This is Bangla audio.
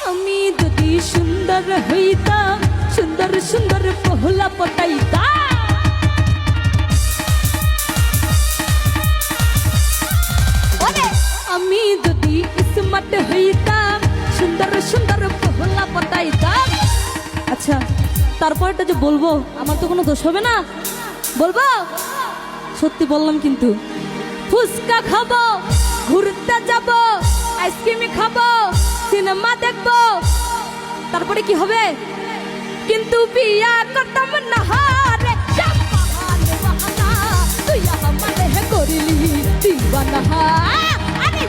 আমি যদি সুন্দর হইতাম, সুন্দর সুন্দর পহলা পটাইতাম। আমি যদি স্মার্ট হইতাম, সুন্দর সুন্দর পহলা পটাইতাম। আচ্ছা, তারপরটা যে বলবো আমার তো কোনো দোষ হবে না, বলবো? সত্যি বললাম কিন্তু। ফুচকা খাবো, ঘুরতে যাব, আইসক্রিম খাবো, সিনেমা দেখবো, তারপরে কি হবে? কিন্তু বিয়া করতাম না রে, তুই আমারে করলি দিবানা। আরে